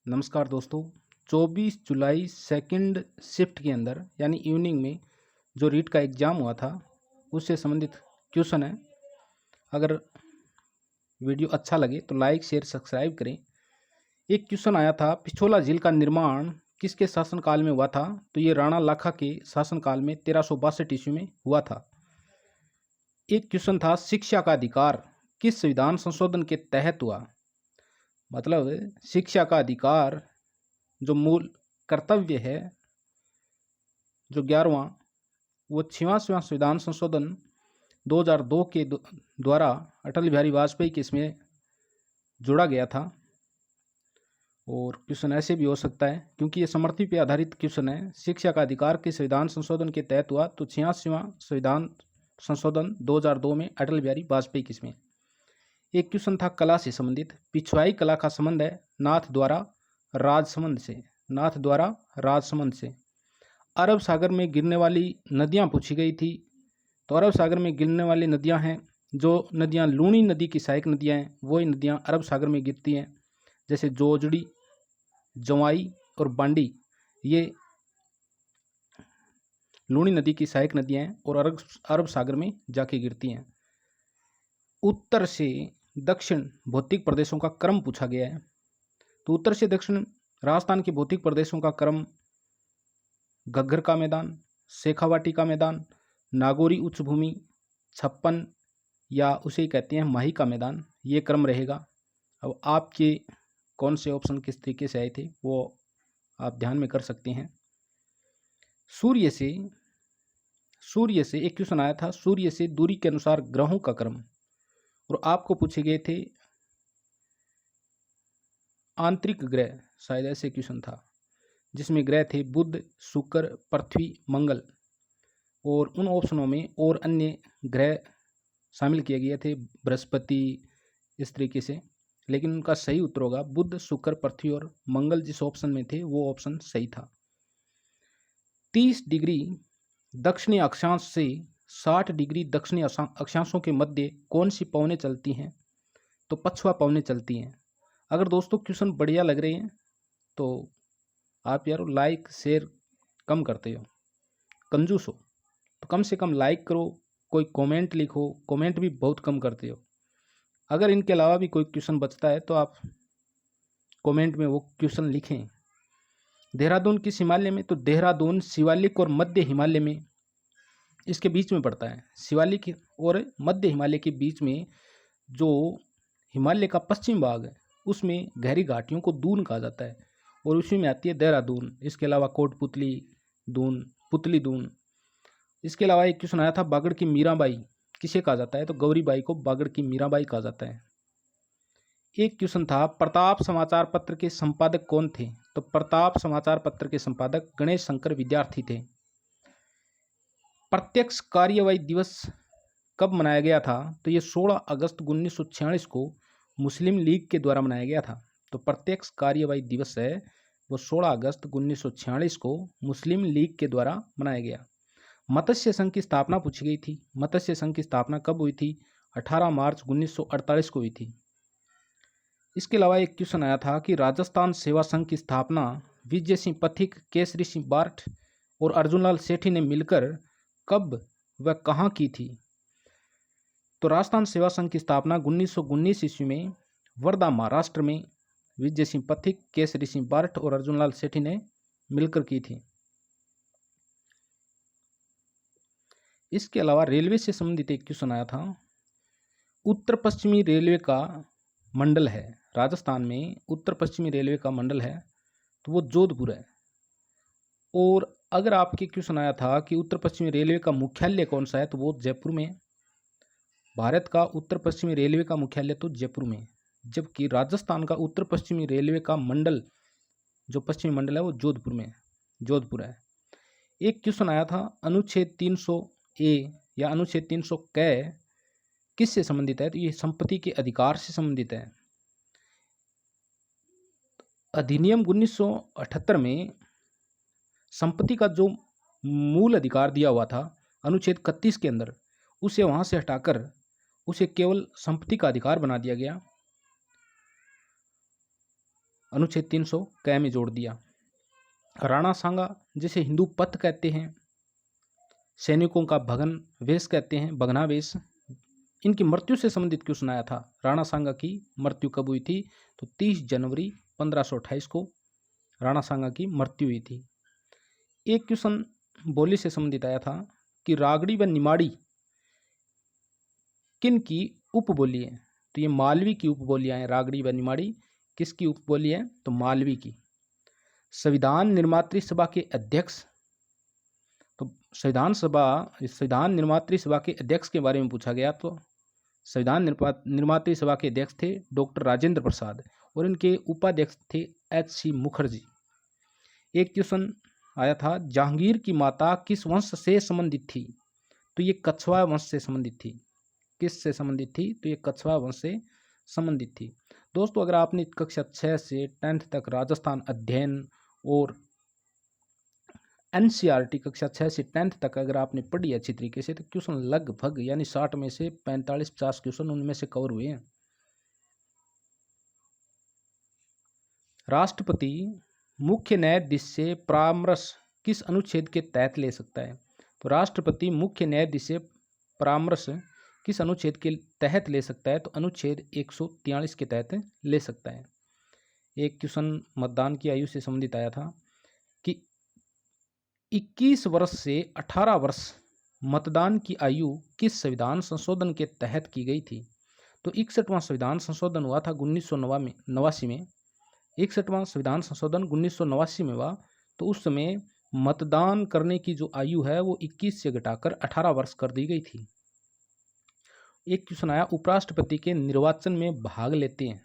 नमस्कार दोस्तों। 24 जुलाई second shift के अंदर यानी इवनिंग में जो रीट का एग्ज़ाम हुआ था उससे संबंधित क्वेश्चन है। अगर वीडियो अच्छा लगे तो लाइक शेयर सब्सक्राइब करें। एक क्वेश्चन आया था, पिछोला झील का निर्माण किसके शासनकाल में हुआ था? तो ये राणा लाखा के शासनकाल में 1362 ईस्वी में हुआ था। एक क्वेश्चन था, शिक्षा का अधिकार किस संविधान संशोधन के तहत हुआ? मतलब शिक्षा का अधिकार जो मूल कर्तव्य है, जो 11वां, वो 6वां संविधान संशोधन 2002 के द्वारा अटल बिहारी वाजपेयी के इसमें जोड़ा गया था। और क्वेश्चन ऐसे भी हो सकता है क्योंकि ये समर्थी पे आधारित क्वेश्चन है। शिक्षा का अधिकार के संविधान संशोधन के तहत हुआ, तो 86वां संविधान संशोधन 2002 में अटल बिहारी वाजपेयी के इसमें। एक क्वेश्चन था कला से संबंधित, पिछवाई कला का संबंध है नाथ द्वारा राजसमंद से। नाथ द्वारा राजसमंद से। अरब सागर में गिरने वाली नदियां पूछी गई थी। तो अरब सागर में गिरने वाली नदियां हैं, जो नदियां लूणी नदी की सहायक नदियां हैं, वही नदियां अरब सागर में गिरती हैं। जैसे जोजड़ी, जवाई और बांडी, ये लूणी नदी की सहायक नदियां हैं और अरब सागर में जाके गिरती हैं। उत्तर से दक्षिण भौतिक प्रदेशों का क्रम पूछा गया है। तो उत्तर से दक्षिण राजस्थान के भौतिक प्रदेशों का क्रम घग्गर का मैदान, शेखावाटी का मैदान, नागौरी उच्च भूमि, छप्पन या उसे कहते हैं माही का मैदान, ये क्रम रहेगा। अब आपके कौन से ऑप्शन किस तरीके से आए थे वो आप ध्यान में कर सकते हैं। सूर्य से एक क्वेश्चन आया था, सूर्य से दूरी के अनुसार ग्रहों का क्रम, और आपको पूछे गए थे आंतरिक ग्रह, शायद ऐसे क्वेश्चन था, जिसमें ग्रह थे बुध, शुक्र, पृथ्वी, मंगल, और उन ऑप्शनों में और अन्य ग्रह शामिल किए गए थे, बृहस्पति, इस तरीके से। लेकिन उनका सही उत्तर होगा बुध, शुक्र, पृथ्वी और मंगल। जिस ऑप्शन में थे वो ऑप्शन सही था। 30 डिग्री दक्षिणी अक्षांश से 60 डिग्री दक्षिणी अक्षांशों के मध्य कौन सी पवनें चलती हैं? तो पछुआ पवनें चलती हैं। अगर दोस्तों क्वेश्चन बढ़िया लग रहे हैं तो आप यार लाइक शेयर कम करते हो, कंजूस हो, तो कम से कम लाइक करो, कोई कमेंट लिखो। कमेंट भी बहुत कम करते हो। अगर इनके अलावा भी कोई क्वेश्चन बचता है तो आप कमेंट में वो क्वेश्चन लिखें। देहरादून किस हिमालय में? तो देहरादून शिवालिक और मध्य हिमालय में, इसके बीच में पड़ता है। शिवालिक और मध्य हिमालय के बीच में जो हिमालय का पश्चिम भाग है उसमें गहरी घाटियों को दून कहा जाता है, और उसी में आती है देहरादून। इसके अलावा कोटपुतली दून, पुतली दून। इसके अलावा एक क्वेश्चन आया था, बागड़ की मीराबाई किसे कहा जाता है? तो गौरीबाई को बागड़ की मीराबाई कहा जाता है। एक क्वेश्चन था, प्रताप समाचार पत्र के संपादक कौन थे? तो प्रताप समाचार पत्र के संपादक गणेश शंकर विद्यार्थी थे। प्रत्यक्ष कार्यवाही दिवस कब मनाया गया था? तो ये 16 अगस्त 1946 को मुस्लिम लीग के द्वारा मनाया गया था। तो प्रत्यक्ष कार्यवाही दिवस है वो 16 अगस्त 1946 को मुस्लिम लीग के द्वारा मनाया गया। मत्स्य संघ की स्थापना पूछी गई थी। मत्स्य संघ की स्थापना कब हुई थी? 18 मार्च 1948 को हुई थी। इसके अलावा एक क्वेश्चन आया था कि राजस्थान सेवा संघ की स्थापना विजय सिंह पथिक, केसरी सिंह बार्ट और अर्जुनलाल सेठी ने मिलकर कब व कहाँ की थी? तो राजस्थान सेवा संघ की स्थापना 1919 ईस्वी में वर्धा, महाराष्ट्र में विजय सिंह पथिक, केसरी सिंह बार्ट और अर्जुनलाल सेठी ने मिलकर की थी। इसके अलावा रेलवे से संबंधित एक क्वेश्चन आया था, उत्तर पश्चिमी रेलवे का मंडल है राजस्थान में, उत्तर पश्चिमी रेलवे का मंडल है तो वो जोधपुर है। और अगर आपके क्वेश्चन आया था कि उत्तर पश्चिमी रेलवे का मुख्यालय कौन सा है, तो वो जयपुर में। भारत का उत्तर पश्चिमी रेलवे का मुख्यालय तो जयपुर में, जबकि राजस्थान का उत्तर पश्चिमी रेलवे का मंडल, जो पश्चिमी मंडल है, वो जोधपुर में, जोधपुर है। एक क्वेश्चन आया था, अनुच्छेद 300 ए या अनुच्छेद 300 क किससे संबंधित है? तो ये संपत्ति के अधिकार से संबंधित है। अधिनियम 1978 में संपत्ति का जो मूल अधिकार दिया हुआ था अनुच्छेद 31 के अंदर, उसे वहां से हटाकर उसे केवल संपत्ति का अधिकार बना दिया गया। अनुच्छेद 300 क में जोड़ दिया। राणा सांगा जिसे हिंदू पथ कहते हैं, सैनिकों का भगन वेश कहते हैं, भगनावेश, इनकी मृत्यु से संबंधित क्वेश्चन आया था। राणा सांगा की मृत्यु कब हुई थी? तो 30 जनवरी 1528 को राणा सांगा की मृत्यु हुई थी। एक क्वेश्चन बोली से संबंधित आया था कि रागड़ी व निमाड़ी किन की उपबोली है? तो ये मालवी की उपबोलियां हैं। रागड़ी व निमाड़ी किसकी उपबोली है? तो मालवी की। संविधान निर्मात्री सभा के अध्यक्ष, तो संविधान निर्मात्री सभा के अध्यक्ष के बारे में पूछा गया, तो संविधान निर्मात्री सभा के अध्यक्ष थे डॉक्टर राजेंद्र प्रसाद और इनके उपाध्यक्ष थे H.C. मुखर्जी। एक क्वेश्चन आया था, जहांगीर की माता किस वंश से संबंधित थी? तो ये कछवाहा वंश से संबंधित थी। किस से संबंधित थी? तो ये कछवाहा वंश से संबंधित थी। दोस्तों, अगर आपने कक्षा 6 से 10th तक राजस्थान अध्ययन और NCERT कक्षा 6 से 10th तक अगर आपने पढ़ी अच्छी तरीके से, तो क्वेश्चन लगभग यानी 60 में से 45-50 क्वेश्चन उनमें से कवर हुए हैं। राष्ट्रपति मुख्य न्यायाधीश से परामर्श किस अनुच्छेद के तहत ले सकता है? तो राष्ट्रपति मुख्य न्यायाधीश से परामर्श किस अनुच्छेद के तहत ले सकता है? तो अनुच्छेद 143 के तहत ले सकता है। एक क्वेश्चन मतदान की आयु से संबंधित आया था कि 21 वर्ष से 18 वर्ष मतदान की आयु किस संविधान संशोधन के तहत की गई थी? तो 61वां संविधान संशोधन हुआ था 1989 में। 61वां संविधान संशोधन 1989 में हुआ, तो उस समय मतदान करने की जो आयु है वो 21 से घटाकर 18 वर्ष कर दी गई थी। एक क्वेश्चन आया, उपराष्ट्रपति के निर्वाचन में भाग लेते हैं।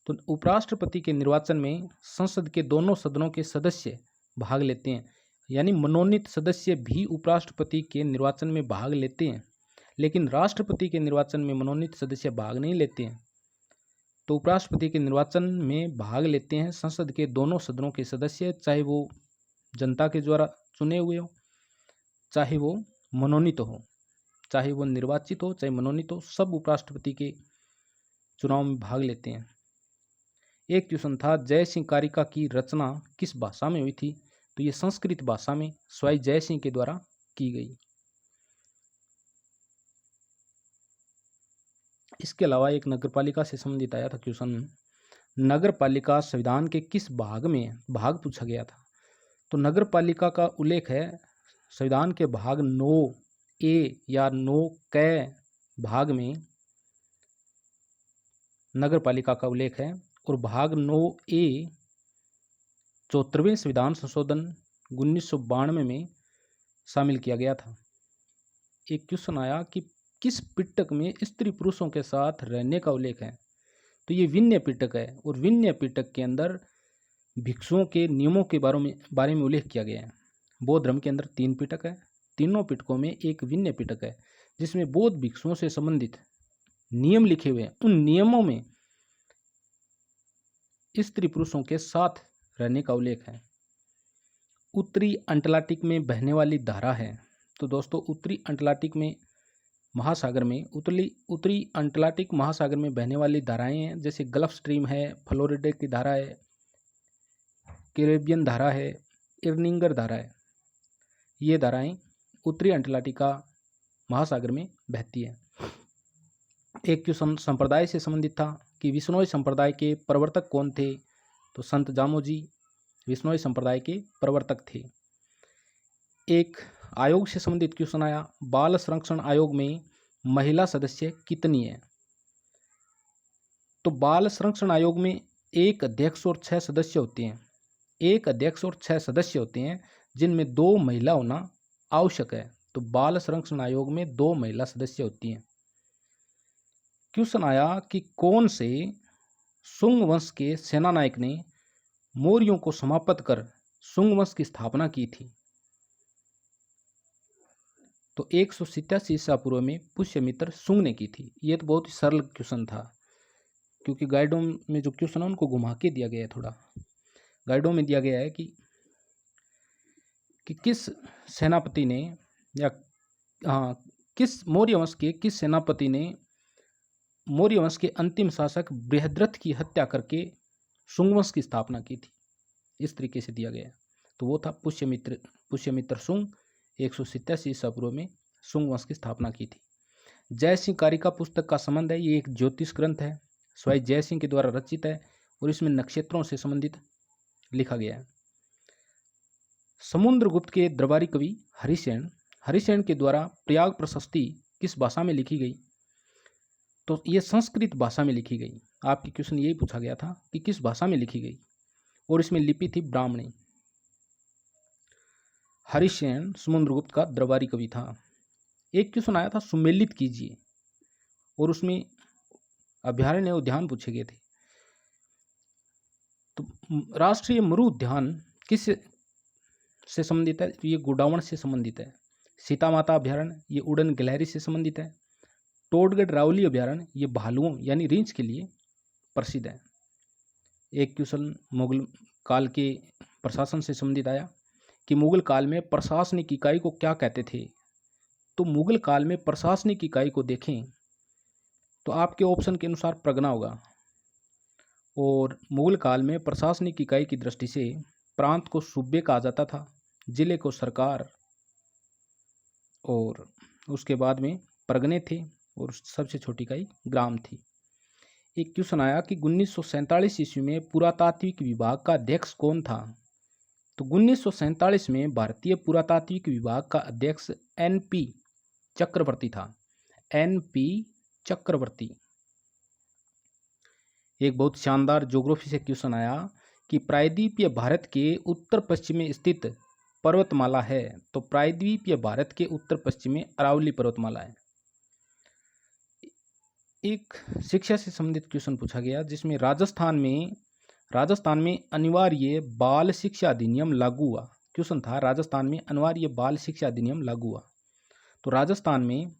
तो उपराष्ट्रपति के निर्वाचन में संसद के दोनों सदनों के सदस्य भाग लेते हैं, यानी मनोनीत सदस्य भी उपराष्ट्रपति के निर्वाचन में भाग लेते हैं, लेकिन राष्ट्रपति के निर्वाचन में मनोनीत सदस्य भाग नहीं लेते हैं। तो उपराष्ट्रपति के निर्वाचन में भाग लेते हैं संसद के दोनों सदनों के सदस्य, चाहे वो जनता के द्वारा चुने हुए हो, चाहे वो मनोनीत हो, चाहे वो निर्वाचित हो, चाहे मनोनीत हो, सब उपराष्ट्रपति के चुनाव में भाग लेते हैं। एक क्वेश्चन था, जय सिंह कारिका की रचना किस भाषा में हुई थी? तो ये संस्कृत भाषा में स्वाई जय सिंह के द्वारा की गई। इसके अलावा एक नगरपालिका से संबंधित आया था क्वेश्चन, नगरपालिका संविधान के किस भाग में है? भाग पूछा गया था। तो नगरपालिका का उल्लेख है संविधान के भाग 9A या 9K भाग में नगरपालिका का उल्लेख है, और भाग 9A 74वें संविधान संशोधन 1992 में शामिल किया गया था। एक क्वेश्चन आया कि किस पिटक में स्त्री पुरुषों के साथ रहने का उल्लेख है? तो ये विनय पिटक है, और विनय पिटक के अंदर भिक्षुओं के नियमों के बारे में उल्लेख किया गया है। बौद्ध धर्म के अंदर 3 पिटक है, तीनों पिटकों में एक विनय पिटक है जिसमें बौद्ध भिक्षुओं से संबंधित नियम लिखे हुए हैं। उन नियमों में स्त्री पुरुषों के साथ रहने का उल्लेख है। उत्तरी अंटार्कटिक में बहने वाली धारा है। तो दोस्तों, उत्तरी अंटार्कटिक में महासागर में उत्तरी अंटार्कटिक महासागर में बहने वाली धाराएं हैं, जैसे गल्फ स्ट्रीम है, फ्लोरिडा की धारा है, कैरेबियन धारा है, इर्निंगर धारा है। ये धाराएं उत्तरी अंटार्कटिका महासागर में बहती है। एक क्वेश्चन संप्रदाय से संबंधित था कि विश्नोई संप्रदाय के प्रवर्तक कौन थे? तो संत जामोजी विश्नोई संप्रदाय के प्रवर्तक थे। एक आयोग से संबंधित क्वेश्चन आया, बाल संरक्षण आयोग में महिला सदस्य कितनी है? तो बाल संरक्षण आयोग में एक अध्यक्ष और 6 सदस्य होते हैं। एक अध्यक्ष और 6 सदस्य होते हैं, जिनमें 2 महिला होना आवश्यक है। तो बाल संरक्षण आयोग में 2 महिला सदस्य होती हैं। क्वेश्चन आया कि कौन से सुंग वंश के सेनानायक ने मौर्यों को समाप्त कर सुंग वंश की स्थापना की थी? तो 187 ईसा पूर्व में पुष्यमित्र सुंग ने की थी। ये तो बहुत ही सरल क्वेश्चन था, क्योंकि गाइडों में जो क्वेश्चन है उनको घुमा के दिया गया है। थोड़ा गाइडों में दिया गया है कि किस सेनापति ने या किस मौर्य वंश के किस सेनापति ने मौर्य वंश के अंतिम शासक बृहद्रथ की हत्या करके शुंग वंश की स्थापना की थी। इस तरीके से दिया गया है। तो वो था पुष्यमित्र शुंग, 187 ईसा पूर्व में शुंग वंश की स्थापना की थी। जय सिंह कारिका पुस्तक का संबंध है, ये एक ज्योतिष ग्रंथ है, स्वयं जय सिंह के द्वारा रचित है और इसमें नक्षत्रों से संबंधित लिखा गया है। समुद्रगुप्त के दरबारी कवि हरिसेन के द्वारा प्रयाग प्रशस्ति किस भाषा में लिखी गई? तो ये संस्कृत भाषा में लिखी गई। आपके क्वेश्चन यही पूछा गया था कि किस भाषा में लिखी गई, और इसमें लिपि थी ब्राह्मणी। हरिसेन समुद्रगुप्त का दरबारी कवि था। एक क्वेश्चन आया था सुमेलित कीजिए, और उसमें अभ्यारण्य उद्यान पूछे गए थे। तो राष्ट्रीय मरु उद्यान किस से संबंधित है? तो ये गोडावण से संबंधित है। सीता माता अभ्यारण्य ये उड़न गिलहरी से संबंधित है। टोडगढ़ रावली अभ्यारण्य ये भालुओं यानी रींछ के लिए प्रसिद्ध है। एक क्वेश्चन मुगल काल के प्रशासन से संबंधित आया कि मुगल काल में प्रशासनिक इकाई को क्या कहते थे? तो मुगल काल में प्रशासनिक इकाई को देखें तो आपके ऑप्शन के अनुसार प्रगना होगा, और मुगल काल में प्रशासनिक इकाई की दृष्टि से प्रांत को सूबे कहा जाता था, जिले को सरकार, और उसके बाद में परगने थे, और सबसे छोटी इकाई ग्राम थी। एक क्वेश्चन आया कि 1947 ईस्वी में पुरातात्विक विभाग का अध्यक्ष कौन था? तो 1947 में भारतीय पुरातात्विक विभाग का अध्यक्ष NP चक्रवर्ती था। NP चक्रवर्ती। एक बहुत शानदार ज्योग्राफी से क्वेश्चन आया कि प्रायद्वीपीय भारत के उत्तर पश्चिम में स्थित पर्वतमाला है। तो प्रायद्वीपीय भारत के उत्तर पश्चिम में अरावली पर्वतमाला है। एक शिक्षा से संबंधित क्वेश्चन पूछा गया जिसमें राजस्थान में अनिवार्य बाल शिक्षा अधिनियम लागू हुआ। क्वेश्चन था राजस्थान में अनिवार्य बाल शिक्षा अधिनियम लागू हुआ। तो राजस्थान में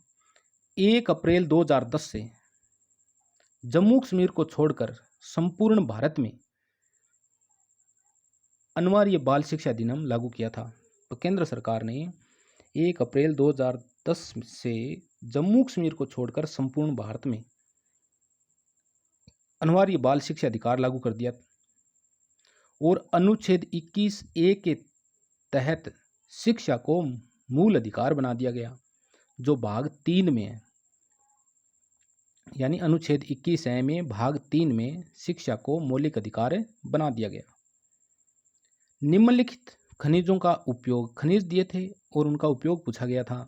1 अप्रैल 2010 से जम्मू कश्मीर को छोड़कर संपूर्ण भारत में अनिवार्य बाल शिक्षा अधिनियम लागू किया था। तो केंद्र सरकार ने 1 अप्रैल 2010 से जम्मू कश्मीर को छोड़कर संपूर्ण भारत में अनिवार्य बाल शिक्षा अधिकार लागू कर दिया, और अनुच्छेद 21A के तहत शिक्षा को मूल अधिकार बना दिया गया, जो भाग 3 में है। यानी अनुच्छेद 21A में भाग 3 में शिक्षा को मौलिक अधिकार बना दिया गया। निम्नलिखित खनिजों का उपयोग, खनिज दिए थे और उनका उपयोग पूछा गया था।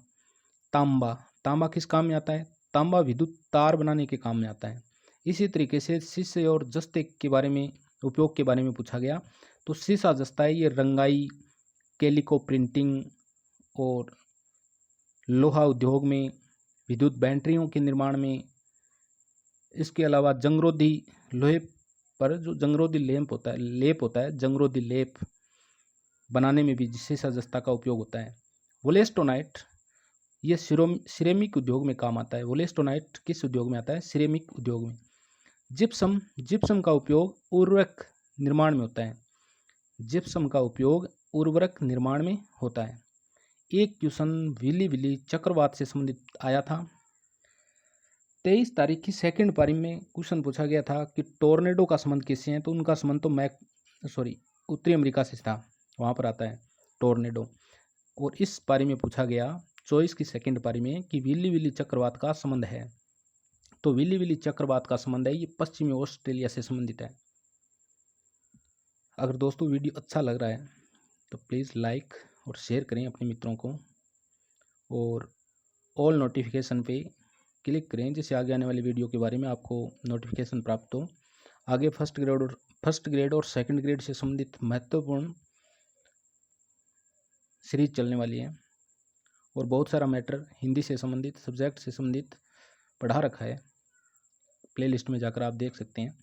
तांबा किस काम में आता है? तांबा विद्युत तार बनाने के काम में आता है। इसी तरीके से शीशे और जस्ते के बारे में, उपयोग के बारे में पूछा गया। तो शीशा जस्ता है ये रंगाई, कैलिको प्रिंटिंग और लोहा उद्योग में, विद्युत बैटरियों के निर्माण में, इसके अलावा जंगरोधी लोहे पर जो जंगरोधी लेप होता है जंगरोधी लेप बनाने में भी शीशा जस्ता का उपयोग होता है। वोलेस्टोनाइट ये सिरेमिक उद्योग में काम आता है। वोलेस्टोनाइट किस उद्योग में आता है? सिरेमिक उद्योग में। जिप्सम का उपयोग उर्वरक निर्माण में होता है। जिप्सम का उपयोग उर्वरक निर्माण में होता है। एक क्वेश्चन विली चक्रवात से संबंधित आया था। 23 तारीख की सेकंड पारी में क्वेश्चन पूछा गया था कि टोर्नेडो का संबंध किससे है? तो उनका संबंध तो उत्तरी अमेरिका से था, वहाँ पर आता है टोर्नेडो। और इस पारी में पूछा गया 24 की सेकंड पारी में कि विली चक्रवात का संबंध है। तो विली चक्रवात का संबंध है ये पश्चिमी ऑस्ट्रेलिया से संबंधित है। अगर दोस्तों वीडियो अच्छा लग रहा है तो प्लीज़ लाइक और शेयर करें अपने मित्रों को, और ऑल नोटिफिकेशन पे क्लिक करें जिससे आगे आने वाली वीडियो के बारे में आपको नोटिफिकेशन प्राप्त हो। आगे फर्स्ट ग्रेड और सेकंड ग्रेड से संबंधित महत्वपूर्ण सीरीज चलने वाली है, और बहुत सारा मैटर हिंदी से संबंधित, सब्जेक्ट से संबंधित पढ़ा रखा है। प्लेलिस्ट में जाकर आप देख सकते हैं।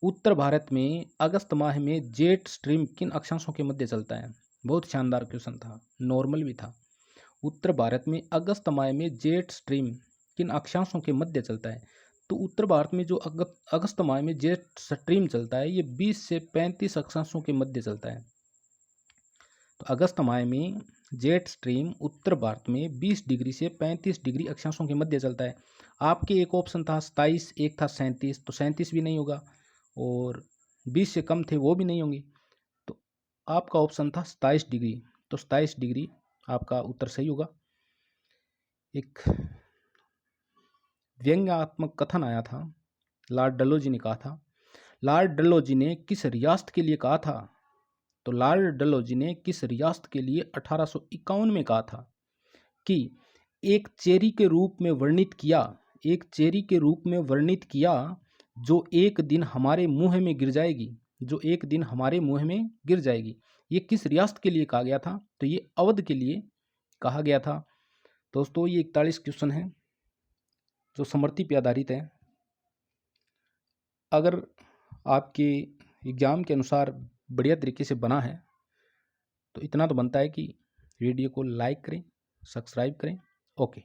उत्तर भारत में अगस्त माह में जेट स्ट्रीम किन अक्षांशों के मध्य चलता है? बहुत शानदार क्वेश्चन था, नॉर्मल भी था। उत्तर भारत में अगस्त माह में जेट स्ट्रीम किन अक्षांशों के मध्य चलता है? तो उत्तर भारत में जो अगस्त माह में जेट स्ट्रीम चलता है ये 20 से 35 अक्षांशों के मध्य चलता है। तो अगस्त माह में जेट स्ट्रीम उत्तर भारत में 20 डिग्री से 35 डिग्री अक्षांशों के मध्य चलता है। आपके एक ऑप्शन था 27, एक था 37, तो 37 भी नहीं होगा, और 20 से कम थे वो भी नहीं होंगे। तो आपका ऑप्शन था 27 डिग्री। तो 27 डिग्री आपका उत्तर सही होगा। एक व्यंग्यात्मक कथन आया था, लॉर्ड डलहौजी ने कहा था। लॉर्ड डलहौजी ने किस रियासत के लिए कहा था? तो लॉर्ड डलहौजी ने किस रियासत के लिए 1851 में कहा था कि एक चेरी के रूप में वर्णित किया, एक चेरी के रूप में वर्णित किया जो एक दिन हमारे मुंह में गिर जाएगी, जो एक दिन हमारे मुंह में गिर जाएगी। ये किस रियासत के लिए कहा गया था? तो ये अवध के लिए कहा गया था। दोस्तों ये 41 क्वेश्चन हैं जो स्मृति पे आधारित है। अगर आपके एग्ज़ाम के अनुसार बढ़िया तरीके से बना है तो इतना तो बनता है कि वीडियो को लाइक करें, सब्सक्राइब करें। ओके।